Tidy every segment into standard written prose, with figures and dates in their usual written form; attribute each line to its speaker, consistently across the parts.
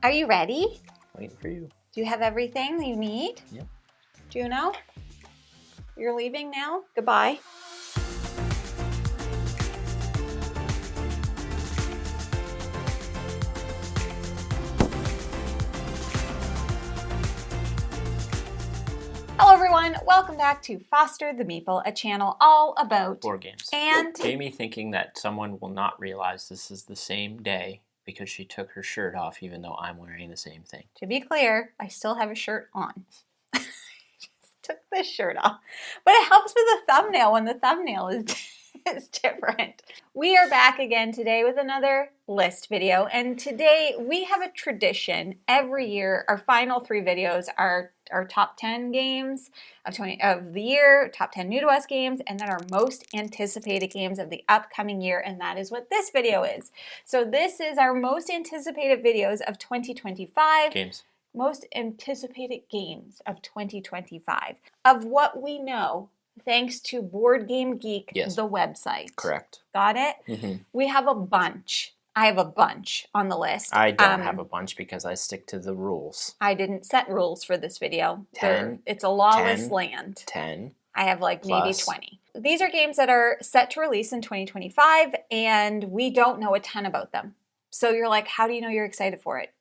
Speaker 1: Are you ready?
Speaker 2: Waiting for you.
Speaker 1: Do you have everything you need?
Speaker 2: Yep.
Speaker 1: Juno, you're leaving now? Goodbye. Hello everyone, welcome back to Foster the Meeple, a channel all about
Speaker 2: board games.
Speaker 1: And
Speaker 2: Jamie thinking that someone will not realize this is the same day because she took her shirt off even though I'm wearing the same thing.
Speaker 1: to be clear, I still have a shirt on. Just took this shirt off. But it helps with the thumbnail when the thumbnail is different. We are back again today with another list video, and today we have a tradition. Every year, our final 3 videos are our top 10 games of the year, top 10 new to us games, and then our most anticipated games of the upcoming year, and that is what this video is. So this is our most anticipated videos of 2025.
Speaker 2: Games.
Speaker 1: Most anticipated games of 2025. Of what we know, thanks to Board Game Geek,
Speaker 2: Yes.
Speaker 1: the website.
Speaker 2: Correct.
Speaker 1: Got it?
Speaker 2: Mm-hmm.
Speaker 1: We have a bunch. I have a bunch on the list.
Speaker 2: I don't have a bunch because I stick to the rules.
Speaker 1: I didn't set rules for this video.
Speaker 2: 10.
Speaker 1: It's a lawless
Speaker 2: 10.
Speaker 1: land.
Speaker 2: 10.
Speaker 1: I have like maybe
Speaker 2: Plus.
Speaker 1: 20. These are games that are set to release in 2025, and we don't know a ton about them. So you're like, how do you know you're excited for it?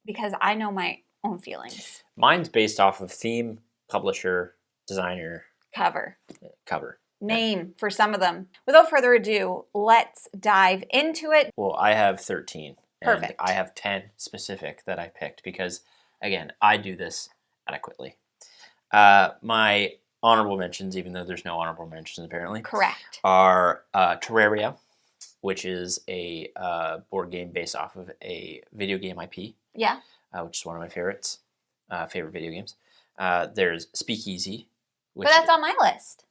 Speaker 1: Because I know my own feelings.
Speaker 2: Mine's based off of theme, publisher, designer,
Speaker 1: Cover.
Speaker 2: Name
Speaker 1: For some of them. Without further ado, let's dive into it.
Speaker 2: Well, I have 13. And
Speaker 1: Perfect.
Speaker 2: I have 10 specific that I picked because, again, I do this adequately. My honorable mentions, even though there's no honorable mentions apparently,
Speaker 1: Correct.
Speaker 2: are Terraria, which is a board game based off of a video game IP,
Speaker 1: Yeah.
Speaker 2: which is one of my favorite video games. There's Speakeasy.
Speaker 1: But that's on my list.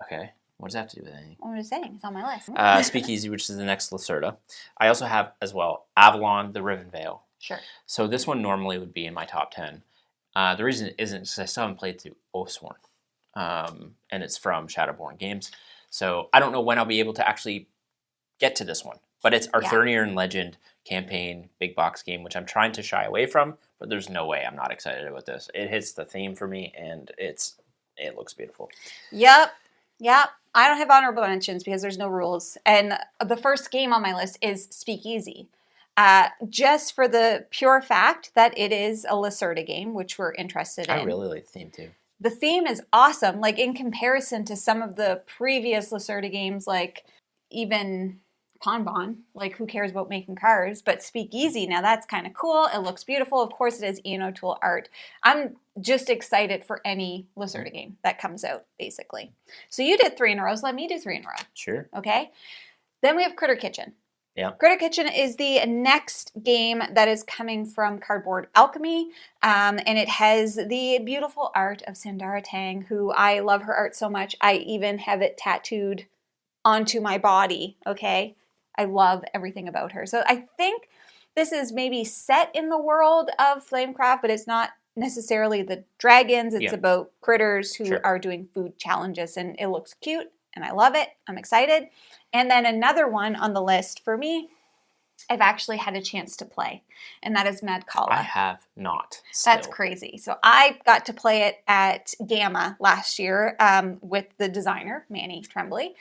Speaker 2: Okay. What does that have to do with anything?
Speaker 1: I'm just saying, it's on my list.
Speaker 2: Speakeasy, which is the next Lacerda. I also have, as well, Avalon, the Rivenvale.
Speaker 1: Sure.
Speaker 2: So this one normally would be in my top 10. The reason it isn't is I still haven't played through Oathsworn. And it's from Shadowborn Games. So I don't know when I'll be able to actually get to this one. But it's Arthurian Legend campaign, big box game, which I'm trying to shy away from. But there's no way I'm not excited about this. It hits the theme for me, and it looks beautiful.
Speaker 1: Yep. I don't have honorable mentions because there's no rules. And the first game on my list is Speakeasy. Just for the pure fact that it is a Lacerda game, which we're interested in.
Speaker 2: I really like the theme, too.
Speaker 1: The theme is awesome. Like, in comparison to some of the previous Lacerda games, like even Kanban, like who cares about making cards, but Speakeasy, now that's kind of cool. It looks beautiful. Of course it is Ian O'Toole art. I'm just excited for any Lacerda game that comes out, basically. So you did 3 in a row, so let me do 3 in a row.
Speaker 2: Sure.
Speaker 1: Okay? Then we have Critter Kitchen.
Speaker 2: Yeah.
Speaker 1: Critter Kitchen is the next game that is coming from Cardboard Alchemy, and it has the beautiful art of Sandara Tang, who I love her art so much. I even have it tattooed onto my body, okay? I love everything about her. So I think this is maybe set in the world of Flamecraft, but it's not necessarily the dragons. It's about critters who are doing food challenges, and it looks cute, and I love it. I'm excited. And then another one on the list for me, I've actually had a chance to play, and that is Mad Kala.
Speaker 2: I have not. Still.
Speaker 1: That's crazy. So I got to play it at Gamma last year with the designer, Manny Tremblay.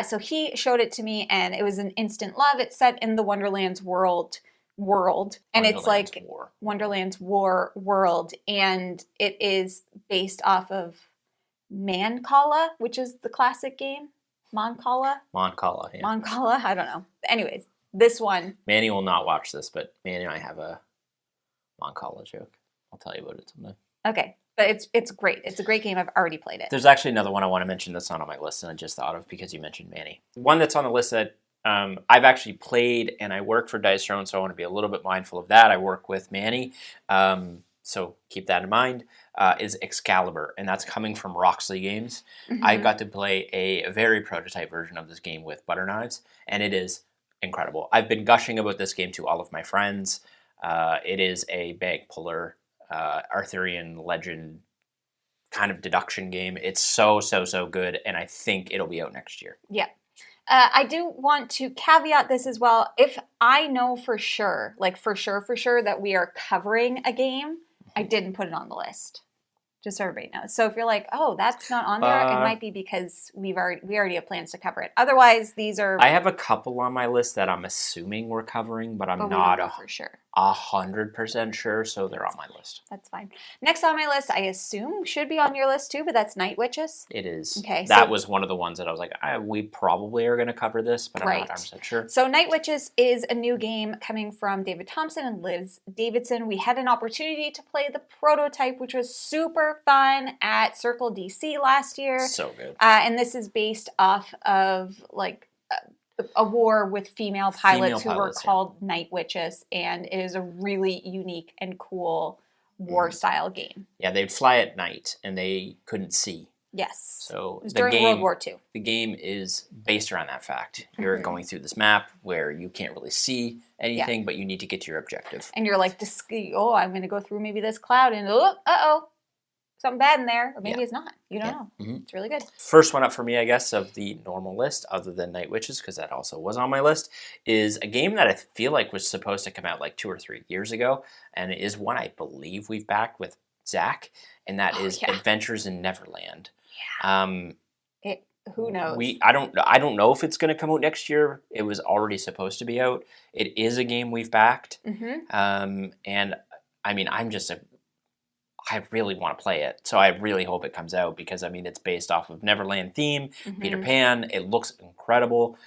Speaker 1: So he showed it to me, and it was an instant love. It's set in the Wonderland's world, and it's like Wonderland's War world, and it is based off of Mancala, which is the classic game. Moncala, yeah. Moncala, I don't know. Anyways, this one.
Speaker 2: Manny will not watch this, but Manny and I have a Moncala joke. I'll tell you about it someday.
Speaker 1: Okay, but it's great. It's a great game. I've already played it.
Speaker 2: There's actually another one I want to mention that's not on my list, and I just thought of because you mentioned Manny. One that's on the list that I've actually played, and I work for Dice Throne, so I want to be a little bit mindful of that. I work with Manny, so keep that in mind, is Excalibur, and that's coming from Roxley Games. Mm-hmm. I got to play a very prototype version of this game with butter knives, and it is incredible. I've been gushing about this game to all of my friends. It is a bag puller, Arthurian legend kind of deduction game. It's so good, and I think it'll be out next year.
Speaker 1: Yeah. I do want to caveat this as well. If I know for sure, like for sure, that we are covering a game, I didn't put it on the list. Just so everybody knows. So if you're like, oh, that's not on there, it might be because we already have plans to cover it. Otherwise, these are.
Speaker 2: I have a couple on my list that I'm assuming we're covering, but I'm not
Speaker 1: for sure.
Speaker 2: 100% sure, so they're on my list.
Speaker 1: That's fine. Next on my list, I assume should be on your list too, but that's Night Witches.
Speaker 2: It is.
Speaker 1: Okay.
Speaker 2: That was one of the ones that I was like, we probably are going to cover this, but I'm not 100% sure.
Speaker 1: So Night Witches is a new game coming from David Thompson and Liz Davidson. We had an opportunity to play the prototype, which was super fun at Circle DC last year.
Speaker 2: So good.
Speaker 1: And this is based off of like a war with female pilots who were called Night Witches, and it is a really unique and cool war-style game.
Speaker 2: Yeah, they'd fly at night, and they couldn't see.
Speaker 1: Yes.
Speaker 2: So
Speaker 1: it was during World War II.
Speaker 2: The game is based around that fact. You're going through this map where you can't really see anything, but you need to get to your objective.
Speaker 1: And you're like, I'm going to go through maybe this cloud, and something bad in there, or maybe it's not. You don't know. It's really good.
Speaker 2: First one up for me, I guess, of the normal list, other than Night Witches, because that also was on my list, is a game that I feel like was supposed to come out like 2 or 3 years ago, and it is one I believe we've backed with Zach, and that is Adventures in Neverland.
Speaker 1: Yeah. Who knows?
Speaker 2: I don't know if it's going to come out next year. It was already supposed to be out. It is a game we've backed, and I mean, I really want to play it, so I really hope it comes out because, I mean, it's based off of Neverland theme, Peter Pan. It looks incredible.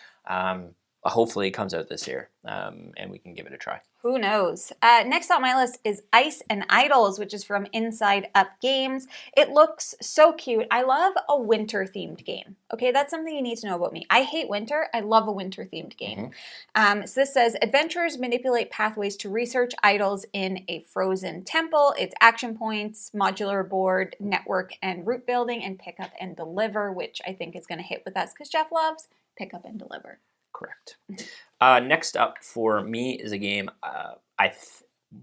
Speaker 2: Hopefully it comes out this year, and we can give it a try.
Speaker 1: Who knows? Next on my list is Ice and Idols, which is from Inside Up Games. It looks so cute. I love a winter-themed game. Okay, that's something you need to know about me. I hate winter. I love a winter-themed game. So this says, adventurers manipulate pathways to research idols in a frozen temple. It's action points, modular board, network, and route building, and pick up and deliver, which I think is going to hit with us because Jeff loves pick up and deliver.
Speaker 2: Correct. Next up for me is a game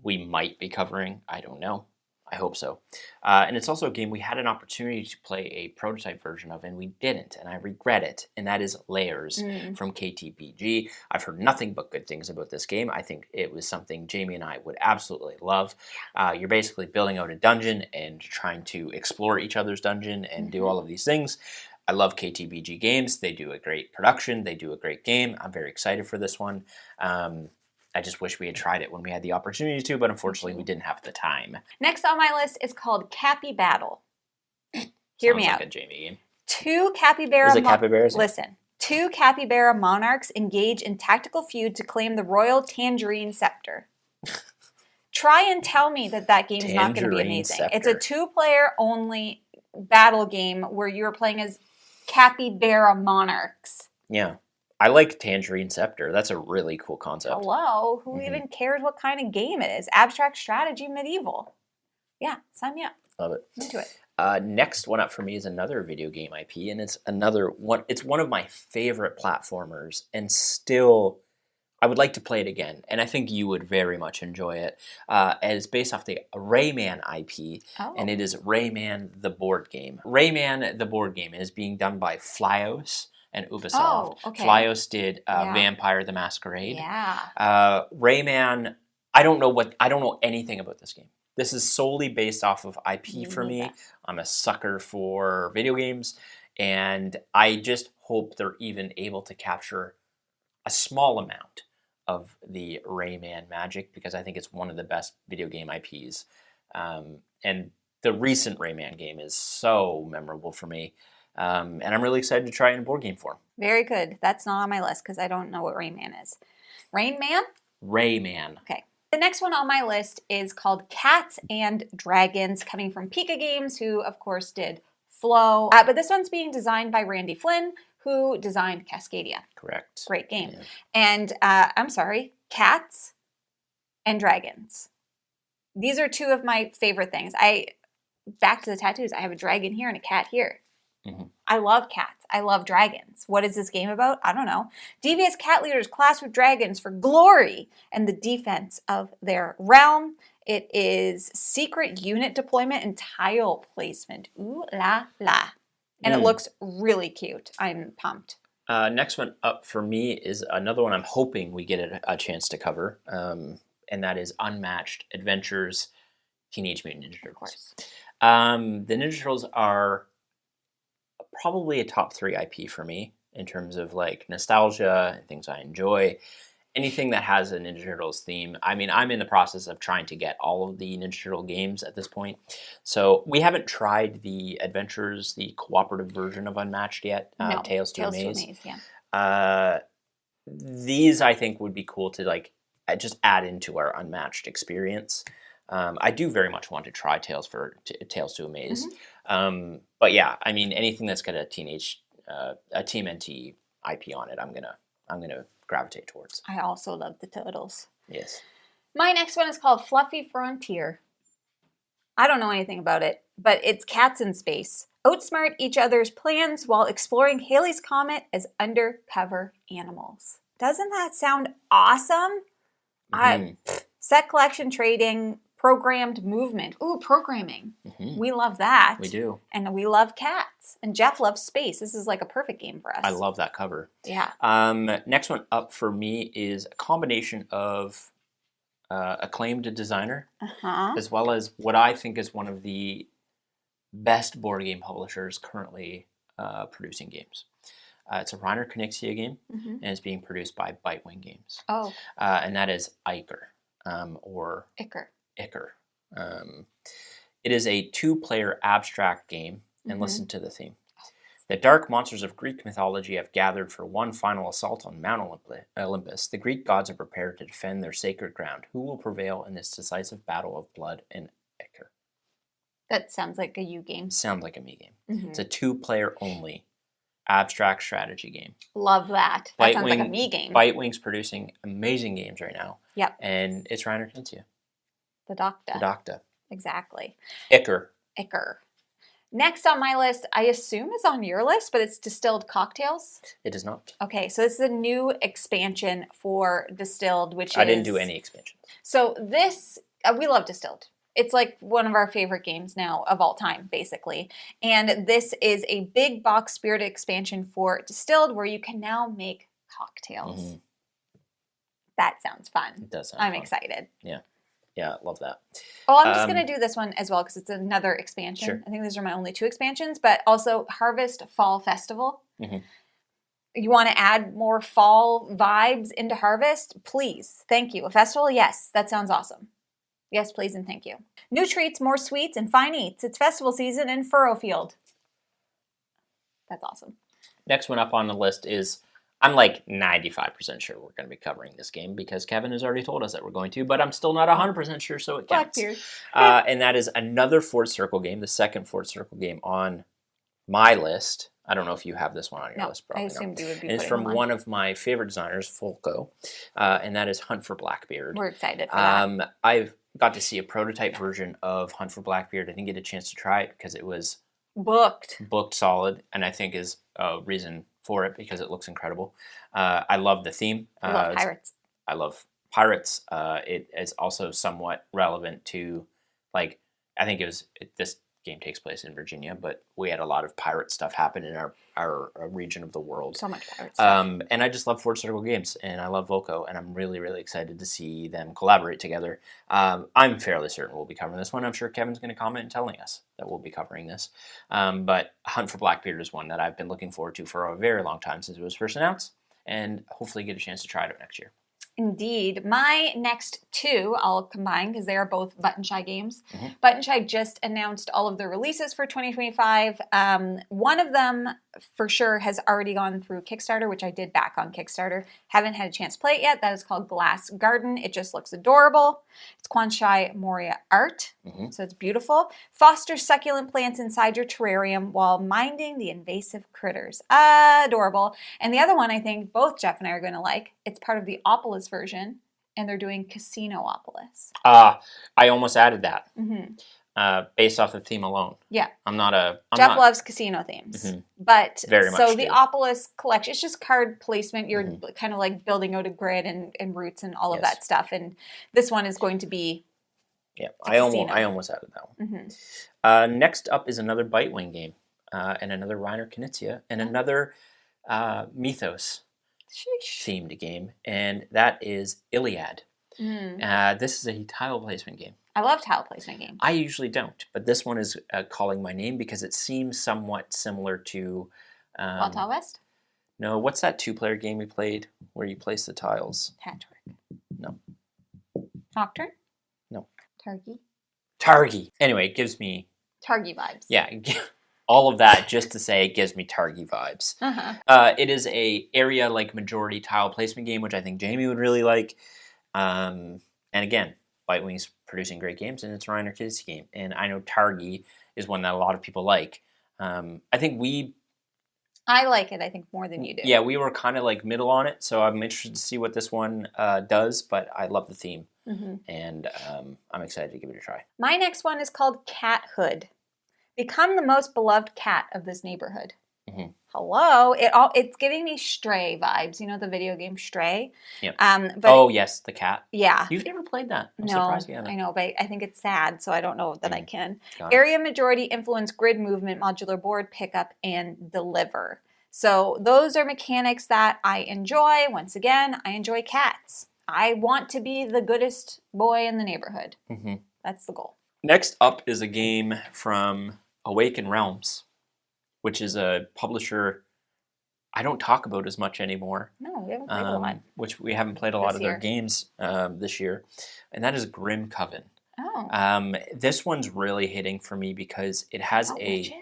Speaker 2: we might be covering. I don't know. I hope so. And it's also a game we had an opportunity to play a prototype version of, and we didn't, and I regret it. And that is Layers from KTBG. I've heard nothing but good things about this game. I think it was something Jamie and I would absolutely love. You're basically building out a dungeon and trying to explore each other's dungeon and do all of these things. I love KTBG games. They do a great production. They do a great game. I'm very excited for this one. I just wish we had tried it when we had the opportunity to, but unfortunately we didn't have the time.
Speaker 1: Next on my list is called Cappy Battle. Hear me out.
Speaker 2: Sounds like a Jamie game.
Speaker 1: Two capybara.
Speaker 2: Is it capybaras?
Speaker 1: Listen. 2 capybara monarchs engage in tactical feud to claim the royal tangerine scepter. Try and tell me that game's not going to be amazing.
Speaker 2: Scepter.
Speaker 1: It's a 2-player only battle game where you're playing as capybara monarchs.
Speaker 2: Yeah. I like Tangerine Scepter. That's a really cool concept.
Speaker 1: Hello? Who even cares what kind of game it is? Abstract strategy, medieval. Yeah, sign me up.
Speaker 2: Love it.
Speaker 1: I'm into it.
Speaker 2: Next one up for me is another video game IP, and it's another one. It's one of my favorite platformers, and still, I would like to play it again, and I think you would very much enjoy it. And it's based off the Rayman IP, and it is Rayman the board game. Rayman the board game is being done by Flyos and Ubisoft. Flyos did Vampire the Masquerade.
Speaker 1: Yeah.
Speaker 2: Rayman, I don't know anything about this game. This is solely based off of IP for me. I'm a sucker for video games, and I just hope they're even able to capture a small amount of the Rayman magic, because I think it's one of the best video game IPs. And the recent Rayman game is so memorable for me. And I'm really excited to try it in board game form.
Speaker 1: Very good. That's not on my list because I don't know what Rayman is. Rain Man?
Speaker 2: Rayman.
Speaker 1: Okay. The next one on my list is called Cats and Dragons, coming from Pika Games, who, of course, did Flow. But this one's being designed by Randy Flynn, who designed Cascadia.
Speaker 2: Correct.
Speaker 1: Great game.
Speaker 2: Yeah.
Speaker 1: And, Cats and Dragons. These are 2 of my favorite things. Back to the tattoos, I have a dragon here and a cat here. I love cats. I love dragons. What is this game about? I don't know. Devious cat leaders clash with dragons for glory and the defense of their realm. It is secret unit deployment and tile placement. Ooh la la. And it looks really cute. I'm pumped.
Speaker 2: Next one up for me is another one I'm hoping we get a chance to cover, and that is Unmatched Adventures Teenage Mutant Ninja Turtles.
Speaker 1: Of course.
Speaker 2: The Ninja Turtles are probably a top 3 IP for me in terms of like nostalgia and things I enjoy. Anything that has a Ninja Turtles theme. I mean, I'm in the process of trying to get all of the Ninja Turtle games at this point. So we haven't tried the Adventures, the cooperative version of Unmatched yet.
Speaker 1: No,
Speaker 2: Tales to
Speaker 1: Tales to
Speaker 2: Amaze.
Speaker 1: Amaze, yeah.
Speaker 2: These I think would be cool to like just add into our Unmatched experience. I do very much want to try Tales to Amaze. But yeah, I mean, anything that's got a TMNT IP on it, I'm gonna gravitate towards.
Speaker 1: I also love the Turtles.
Speaker 2: Yes.
Speaker 1: My next one is called Fluffy Frontier. I don't know anything about it, but it's cats in space. Outsmart each other's plans while exploring Halley's Comet as undercover animals. Doesn't that sound awesome? Set collection trading, programmed movement. Ooh, programming. We love that.
Speaker 2: We do.
Speaker 1: And we love cats. And Jeff loves space. This is like a perfect game for us.
Speaker 2: I love that cover.
Speaker 1: Yeah.
Speaker 2: Next one up for me is a combination of acclaimed designer as well as what I think is one of the best board game publishers currently producing games. It's a Reiner Knizia game, and it's being produced by Bitewing Games.
Speaker 1: Oh.
Speaker 2: And that is Iker, or Iker. It is a 2-player abstract game, and listen to the theme. The dark monsters of Greek mythology have gathered for one final assault on Mount Olympus. The Greek gods are prepared to defend their sacred ground. Who will prevail in this decisive battle of blood and Iker?
Speaker 1: That sounds like a you game.
Speaker 2: Sounds like a me game. It's a 2-player only abstract strategy game.
Speaker 1: Love that. That sounds like a me game.
Speaker 2: Bitewing's producing amazing games right now.
Speaker 1: Yep.
Speaker 2: And it's Reiner Knizia.
Speaker 1: The Doctor. Exactly.
Speaker 2: Iker.
Speaker 1: Next on my list, I assume is on your list, but it's Distilled Cocktails.
Speaker 2: It is not.
Speaker 1: Okay, so this is a new expansion for Distilled, which
Speaker 2: I didn't do any expansions.
Speaker 1: So this, we love Distilled. It's like one of our favorite games now of all time, basically. And this is a big box spirit expansion for Distilled where you can now make cocktails. That sounds fun.
Speaker 2: It does sound
Speaker 1: I'm
Speaker 2: fun.
Speaker 1: excited.
Speaker 2: Yeah, love that.
Speaker 1: Oh, I'm just going to do this one as well because it's another expansion.
Speaker 2: Sure.
Speaker 1: I think these are my only 2 expansions, but also Harvest Fall Festival. You want to add more fall vibes into Harvest? Please. Thank you. A festival? Yes. That sounds awesome. Yes, please, and thank you. New treats, more sweets, and fine eats. It's festival season in Furrowfield. That's awesome.
Speaker 2: Next one up on the list is, I'm like 95% sure we're going to be covering this game because Kevin has already told us that we're going to, but I'm still not 100% sure, so it counts.
Speaker 1: Blackbeard.
Speaker 2: And that is another Fourth Circle game, the second Fourth Circle game on my list. I don't know if you have this one on your list. Probably
Speaker 1: I assumed you would be.
Speaker 2: And it's from one of my favorite designers, Folco, and that is Hunt for Blackbeard.
Speaker 1: We're excited for that.
Speaker 2: I've got to see a prototype version of Hunt for Blackbeard. I didn't get a chance to try it because it was booked solid, and I think is a reason for it because it looks incredible. I love the theme.
Speaker 1: I love pirates.
Speaker 2: I love pirates. It is also somewhat relevant to, like, I think this game takes place in Virginia, but we had a lot of pirate stuff happen in our region of the world.
Speaker 1: So much pirate stuff.
Speaker 2: And I just love Fourth Circle games, and I love Volco, and I'm really, really excited to see them collaborate together. I'm fairly certain we'll be covering this one. I'm sure Kevin's going to comment and telling us that we'll be covering this. But Hunt for Blackbeard is one that I've been looking forward to for a very long time since it was first announced, and hopefully get a chance to try it out next year.
Speaker 1: Indeed. My next 2 I'll combine because they are both Button Shy games. Button Shy just announced all of their releases for 2025. One of them for sure has already gone through Kickstarter, which I did back on Kickstarter. Haven't had a chance to play it yet. That is called Glass Garden. It just looks adorable. It's Kwanshai Moria art, so it's beautiful. Foster succulent plants inside your terrarium while minding the invasive critters. Adorable. And the other one I think both Jeff and I are going to like. It's part of the Opolis version, and they're doing Casinopolis.
Speaker 2: I almost added that. Based off the theme alone.
Speaker 1: Yeah.
Speaker 2: Jeff
Speaker 1: loves casino themes. But
Speaker 2: very much
Speaker 1: so the
Speaker 2: do.
Speaker 1: Opolis collection, it's just card placement. You're kind of like building out a grid and routes and all of that stuff. And this one is going to be
Speaker 2: I almost added that one. Next up is another Bitewing game, and another Reiner Knizia, and another mythos
Speaker 1: Sheesh.
Speaker 2: themed game, and that is Iliad. This is a tile placement game.
Speaker 1: I love tile placement games.
Speaker 2: I usually don't, but this one is calling my name because it seems somewhat similar to...
Speaker 1: Wild Tile West?
Speaker 2: No, what's that 2-player game we played where you place the tiles?
Speaker 1: Patchwork.
Speaker 2: No.
Speaker 1: Nocturne?
Speaker 2: No.
Speaker 1: Targi?
Speaker 2: Anyway, it gives me...
Speaker 1: Targi vibes.
Speaker 2: Yeah, all of that just to say it gives me Targi vibes. It is a area like majority tile placement game, which I think Jamie would really like. And again, Bite Wing's producing great games, and it's a Reiner Kids game. And I know Targi is one that a lot of people like. I think
Speaker 1: I like it, I think, more than you do.
Speaker 2: Yeah, we were kind of like middle on it, so I'm interested to see what this one does, but I love the theme, and I'm excited to give it a try.
Speaker 1: My next one is called Cathood. Become the most beloved cat of this neighborhood. Hello, it's giving me Stray vibes. You know the video game Stray?
Speaker 2: Yep.
Speaker 1: But
Speaker 2: yes, the cat.
Speaker 1: Yeah.
Speaker 2: You've never played that. I'm
Speaker 1: no,
Speaker 2: surprised you haven't.
Speaker 1: I know, but I think it's sad, so I don't know that I can.
Speaker 2: Got it.
Speaker 1: Area majority influence grid movement, modular board pickup, and deliver. So those are mechanics that I enjoy. Once again, I enjoy cats. I want to be the goodest boy in the neighborhood. That's the goal.
Speaker 2: Next up is a game from Awaken Realms, which is a publisher I don't talk about as much anymore.
Speaker 1: No, we haven't played a lot.
Speaker 2: Which we haven't played a lot of their
Speaker 1: year.
Speaker 2: games this year, and that is Grim Coven.
Speaker 1: Oh.
Speaker 2: This one's really hitting for me because it has
Speaker 1: Witches?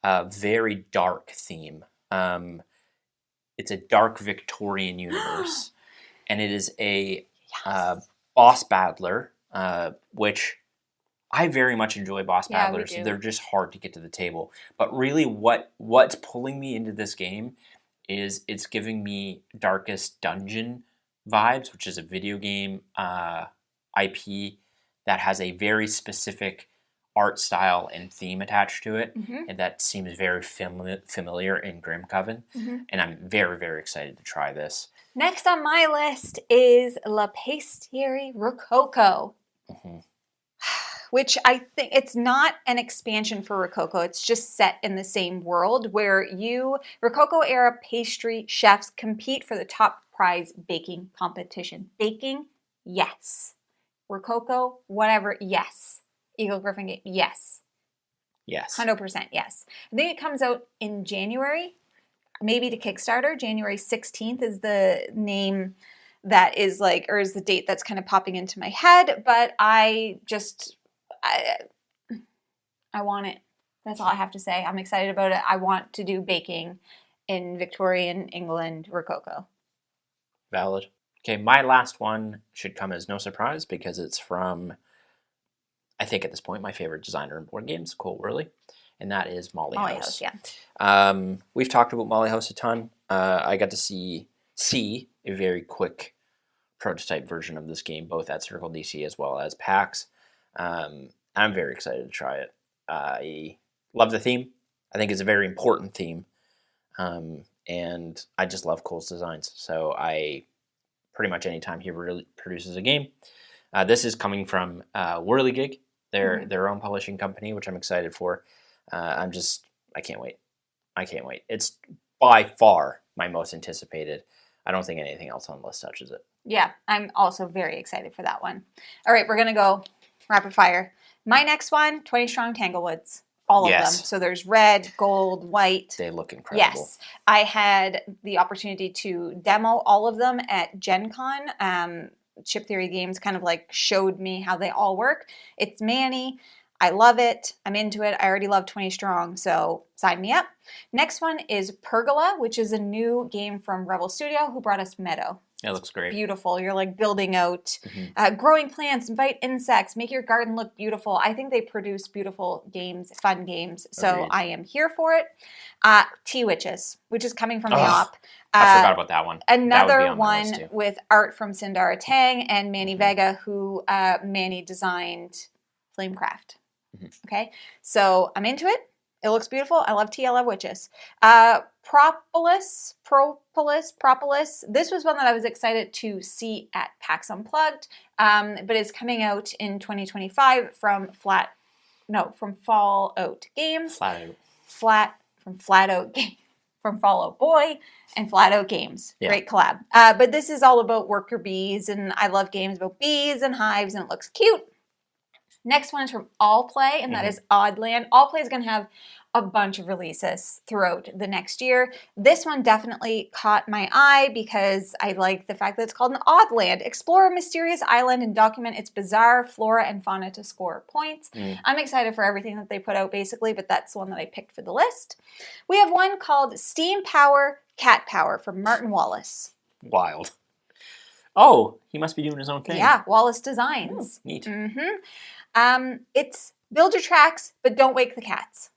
Speaker 2: a very dark theme. It's a dark Victorian universe, and it is a boss battler, which I very much enjoy boss battlers.
Speaker 1: We do.
Speaker 2: They're just hard to get to the table. But really what's pulling me into this game is it's giving me Darkest Dungeon vibes, which is a video game IP that has a very specific art style and theme attached to it, and that seems very familiar in Grim Coven, and I'm very, very excited to try this.
Speaker 1: Next on my list is La Pastieri Rococo, which I think it's not an expansion for Rococo. It's just set in the same world where Rococo era pastry chefs compete for the top prize baking competition. Baking, yes. Rococo, whatever, yes. Eagle Griffin game, yes.
Speaker 2: Yes.
Speaker 1: 100% yes. I think it comes out in January, maybe to Kickstarter. January 16th is the name that is is the date that's kind of popping into my head, but I want it. That's all I have to say. I'm excited about it. I want to do baking in Victorian England Rococo.
Speaker 2: Valid. Okay, my last one should come as no surprise because it's from, I think at this point, my favorite designer in board games, Cole Worley, and that is Molly House.
Speaker 1: Yeah.
Speaker 2: We've talked about Molly House a ton. I got to see a very quick prototype version of this game, both at Circle DC as well as PAX. I'm very excited to try it. I love the theme. I think it's a very important theme. And I just love Cole's designs. So pretty much anytime he really produces a game. This is coming from Whirligig, their own publishing company, which I'm excited for. I can't wait. It's by far my most anticipated. I don't think anything else on the list touches it.
Speaker 1: Yeah, I'm also very excited for that one. All right, we're going to go rapid fire. My next one, 20 Strong Tanglewoods. All of them. So there's red, gold, white.
Speaker 2: They look incredible.
Speaker 1: Yes. I had the opportunity to demo all of them at Gen Con. Chip Theory Games kind of showed me how they all work. It's Manny. I love it. I'm into it. I already love 20 Strong, so sign me up. Next one is Pergola, which is a new game from Rebel Studio who brought us Meadow.
Speaker 2: It looks great.
Speaker 1: Beautiful. You're building out, growing plants, invite insects, make your garden look beautiful. I think they produce beautiful games, fun games. So
Speaker 2: Agreed.
Speaker 1: I am here for it. Tea Witches, which is coming from the op.
Speaker 2: I forgot about that one.
Speaker 1: Another one with art from Sindara Tang and Manny Vega, who Manny designed Flamecraft. Okay, so I'm into it. It looks beautiful. I love tea. I love witches. Propolis. This was one that I was excited to see at PAX Unplugged, but it's coming out in 2025 from Fallout Games. Flat Out Games. from Fall Out Boy and Flat Out Games.
Speaker 2: Yeah.
Speaker 1: Great collab. But this is all about worker bees, and I love games about bees and hives, and it looks cute. Next one is from All Play, and that is Oddland. All Play is going to have a bunch of releases throughout the next year. This one definitely caught my eye because I like the fact that it's called an Oddland. Explore a mysterious island and document its bizarre flora and fauna to score points. I'm excited for everything that they put out basically, but that's the one that I picked for the list. We have one called Steam Power Cat Power from Martin Wallace.
Speaker 2: Wild. Oh, he must be doing his own thing.
Speaker 1: Yeah, Wallace Designs.
Speaker 2: Oh, neat.
Speaker 1: It's build your tracks, but don't wake the cats.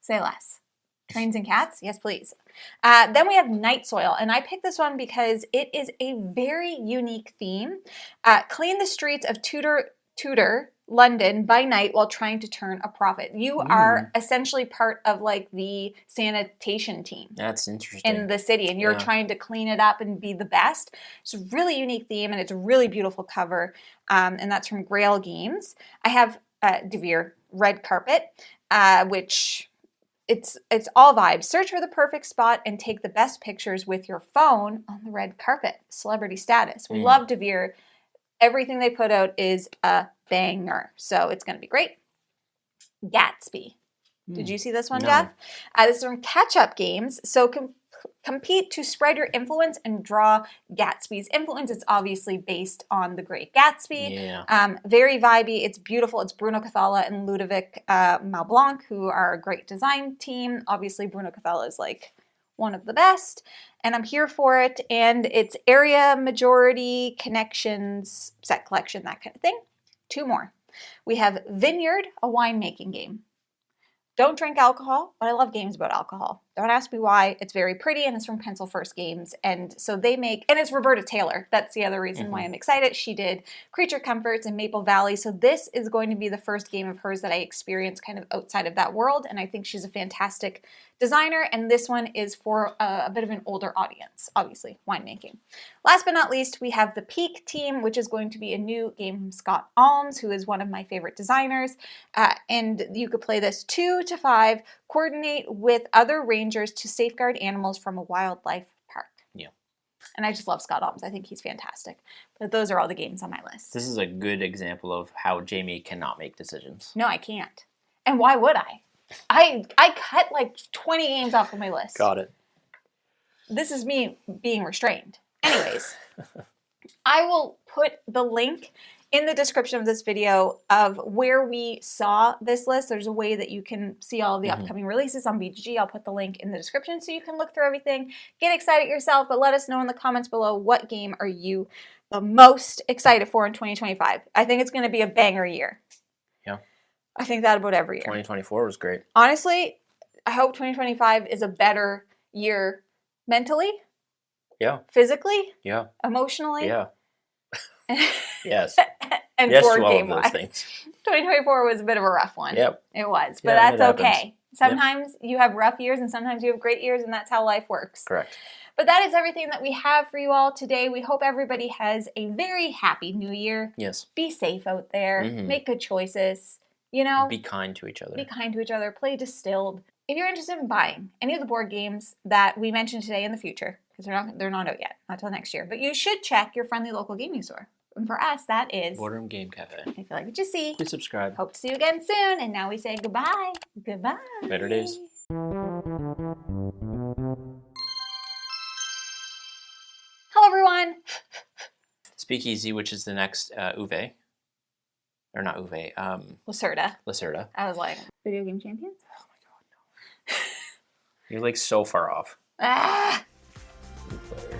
Speaker 1: Say less. Trains and cats? Yes, please. Then we have Night Soil, and I picked this one because it is a very unique theme. Clean the streets of Tudor, London by night while trying to turn a profit. You are essentially part of like the sanitation team.
Speaker 2: That's interesting.
Speaker 1: In the city, and you're trying to clean it up and be the best. It's a really unique theme, and it's a really beautiful cover, and that's from Grail Games. I have DeVere Red Carpet, which it's all vibes. Search for the perfect spot and take the best pictures with your phone on the red carpet. Celebrity status. We love DeVere. Everything they put out is a banger, so it's going to be great. Gatsby. Did you see this one,
Speaker 2: No.
Speaker 1: Jeff? This is from Catch Up Games. So compete to spread your influence and draw Gatsby's influence. It's obviously based on The Great Gatsby.
Speaker 2: Yeah.
Speaker 1: Very vibey. It's beautiful. It's Bruno Cathala and Ludovic Malblanc, who are a great design team. Obviously, Bruno Cathala is like one of the best, and I'm here for it. And it's area, majority, connections, set collection, that kind of thing. 2 more. We have Vineyard, a winemaking game. Don't drink alcohol, but I love games about alcohol. Don't ask me why. It's very pretty, and it's from Pencil First Games. And so they make, and it's Roberta Taylor. That's the other reason why I'm excited. She did Creature Comforts and Maple Valley. So this is going to be the first game of hers that I experienced kind of outside of that world. And I think she's a fantastic designer. And this one is for a bit of an older audience, obviously, winemaking. Last but not least, we have the Peak team, which is going to be a new game from Scott Alms, who is one of my favorite designers. And you could play this 2 to 5, coordinate with other rangers to safeguard animals from a wildlife park.
Speaker 2: Yeah.
Speaker 1: And I just love Scott Alms. I think he's fantastic. But those are all the games on my list.
Speaker 2: This is a good example of how Jamie cannot make decisions.
Speaker 1: No, I can't. And why would I? I cut like 20 games off of my list.
Speaker 2: Got it.
Speaker 1: This is me being restrained. Anyways, I will put the link in the description of this video of where we saw this list. There's a way that you can see all of the upcoming releases on BGG. I'll put the link in the description so you can look through everything. Get excited yourself, but let us know in the comments below what game are you the most excited for in 2025. I think it's going to be a banger year.
Speaker 2: Yeah.
Speaker 1: I think that about every year.
Speaker 2: 2024 was great.
Speaker 1: Honestly, I hope 2025 is a better year mentally,
Speaker 2: Yeah.
Speaker 1: physically,
Speaker 2: Yeah.
Speaker 1: emotionally,
Speaker 2: Yeah. Yes.
Speaker 1: and
Speaker 2: Yes
Speaker 1: board
Speaker 2: to all of
Speaker 1: game
Speaker 2: those
Speaker 1: wise.
Speaker 2: things.
Speaker 1: 2024 was a bit of a rough one.
Speaker 2: Yep.
Speaker 1: It was, but
Speaker 2: Yeah, it
Speaker 1: that's
Speaker 2: happens.
Speaker 1: okay. Sometimes you have rough years and sometimes you have great years, and that's how life works.
Speaker 2: Correct.
Speaker 1: But that is everything that we have for you all today. We hope everybody has a very happy new year.
Speaker 2: Yes.
Speaker 1: Be safe out there. Make good choices. You know,
Speaker 2: Be kind to each other.
Speaker 1: be kind to each other. Play Distilled. If you're interested in buying any of the board games that we mentioned today in the future, because they're not out yet, not till next year, but you should check your friendly local gaming store. And for us, that is
Speaker 2: Boardroom Game Cafe.
Speaker 1: If you like what you see.
Speaker 2: Please subscribe.
Speaker 1: Hope to see you again soon. And now we say goodbye. Goodbye.
Speaker 2: Better days.
Speaker 1: Hello, everyone.
Speaker 2: Speakeasy, which is the next Uve. Or not Uve.
Speaker 1: Lacerda.
Speaker 2: Lacerda.
Speaker 1: I was like, video game champions?
Speaker 2: Oh my god, no. You're like so far off.
Speaker 1: Ah!
Speaker 2: You player.